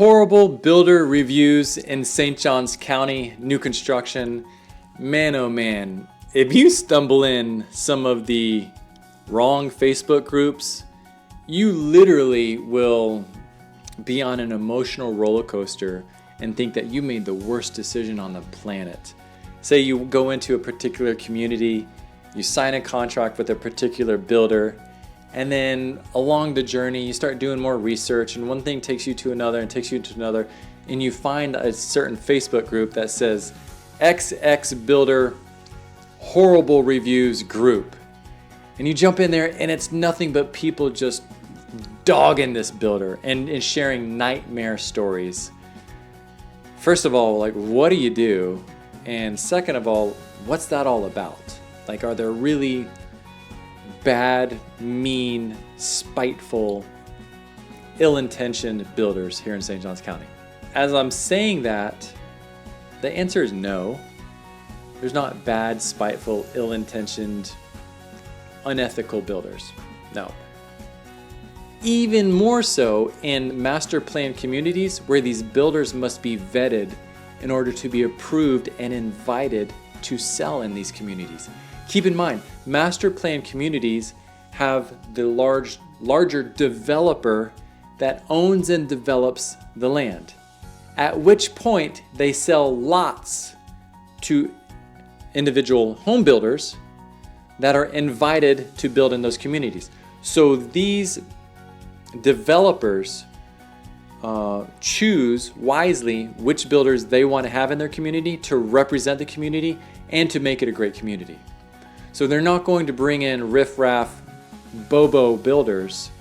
Horrible builder reviews in St. Johns County, new construction. Man, oh man, if you stumble in some of the wrong Facebook groups, you literally will be on an emotional roller coaster and think that you made the worst decision on the planet. Say you go into a particular community, you sign a contract with a particular builder, and then along the journey, you start doing more research, and one thing takes you to another and takes you to another, and you find a certain Facebook group that says XX Builder Horrible Reviews Group. And you jump in there, and it's nothing but people just dogging this builder and sharing nightmare stories. First of all, like, what do you do? And second of all, what's that all about? Like, are there really bad, mean, spiteful, ill-intentioned builders here in St. Johns County? As I'm saying that, the answer is no. There's not bad, spiteful, ill-intentioned, unethical builders. No. Even more so in master plan communities where these builders must be vetted in order to be approved and invited to sell in these communities. Keep in mind, master plan communities have the larger developer that owns and develops the land, at which point they sell lots to individual home builders that are invited to build in those communities. So these developers choose wisely which builders they want to have in their community to represent the community and to make it a great community. So they're not going to bring in riffraff, bobo builders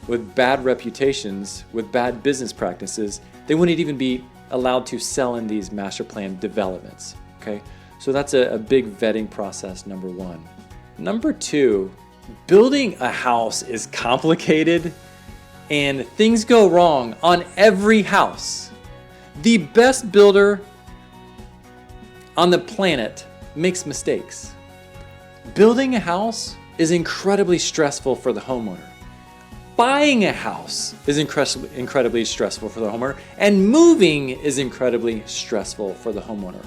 with bad reputations, with bad business practices. They wouldn't even be allowed to sell in these master plan developments. Okay, so that's a big vetting process, number one. Number two, building a house is complicated and things go wrong on every house. The best builder on the planet makes mistakes. Building a house is incredibly stressful for the homeowner. Buying a house is incredibly stressful for the homeowner, and moving is incredibly stressful for the homeowner.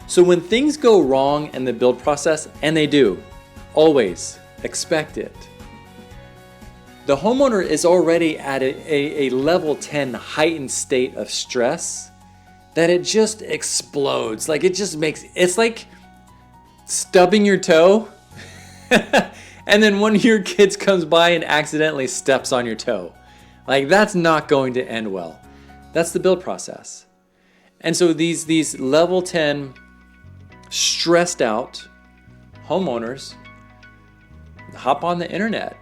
So when things go wrong in the build process, and they do, always expect it. The homeowner is already at a level 10 heightened state of stress that it just explodes. Like it's like stubbing your toe and then one of your kids comes by and accidentally steps on your toe. Like, that's not going to end well. That's the build process. And so these level 10 stressed out homeowners hop on the internet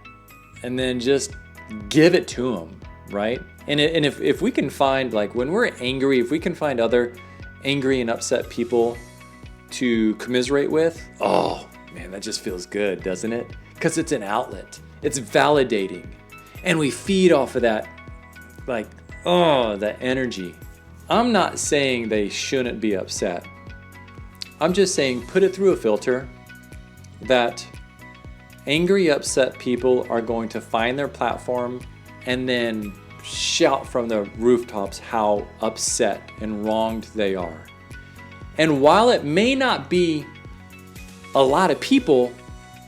and then just give it to them, right? And if we can find, like, when we're angry, if we can find other angry and upset people to commiserate with, oh man, that just feels good, doesn't it? Because it's an outlet. It's validating. And we feed off of that, like, oh, that energy. I'm not saying they shouldn't be upset. I'm just saying put it through a filter that angry, upset people are going to find their platform and then shout from the rooftops how upset and wronged they are. And while it may not be a lot of people,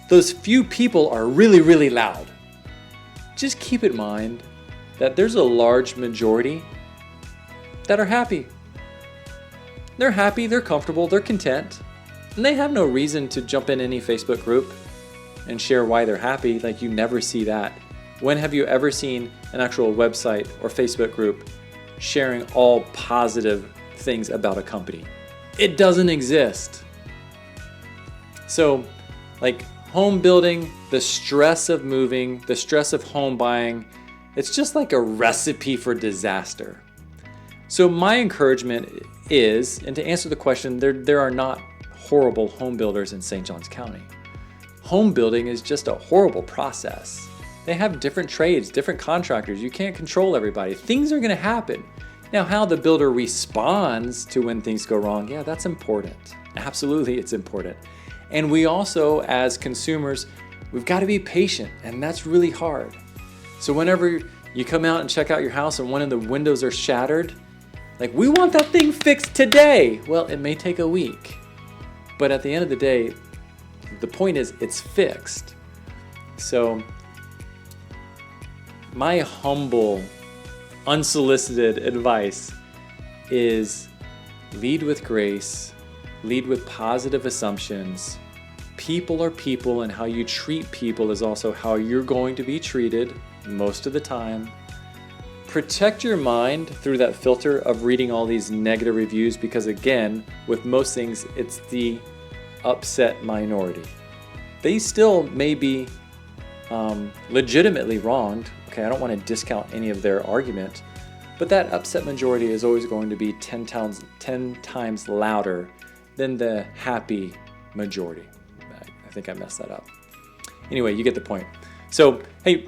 those few people are really, really loud. Just keep in mind that there's a large majority that are happy. They're happy, they're comfortable, they're content, and they have no reason to jump in any Facebook group and share why they're happy. Like, you never see that. When have you ever seen an actual website or Facebook group sharing all positive things about a company? It doesn't exist. So, like, home building, the stress of moving, the stress of home buying, it's just like a recipe for disaster. So my encouragement is, and to answer the question, there are not horrible home builders in St. Johns County. Home building is just a horrible process. They have different trades, different contractors. You can't control everybody. Things are going to happen. Now, how the builder responds to when things go wrong, yeah, that's important. Absolutely, it's important. And we also, as consumers, we've got to be patient, and that's really hard. So whenever you come out and check out your house and one of the windows are shattered, Like, we want that thing fixed today. Well, it may take a week, but at the end of the day, the point is it's fixed. So my humble, unsolicited advice is lead with grace, lead with positive assumptions. People are people, and how you treat people is also how you're going to be treated most of the time. Protect your mind through that filter of reading all these negative reviews, because again, with most things, it's the upset minority. They still may be legitimately wronged. Okay, I don't want to discount any of their argument, but that upset majority is always going to be 10 times louder than the happy majority. I think I messed that up. Anyway, you get the point. So, hey,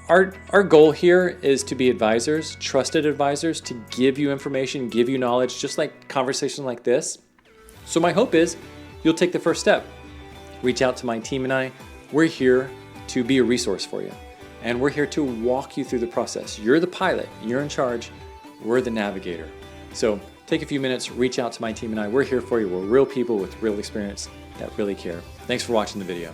our goal here is to be advisors, trusted advisors, to give you information, give you knowledge, just like conversations like this. So my hope is you'll take the first step. Reach out to my team and I. We're here to be a resource for you. And we're here to walk you through the process. You're the pilot, you're in charge, we're the navigator. So take a few minutes, reach out to my team and I. We're here for you. We're real people with real experience that really care. Thanks for watching the video.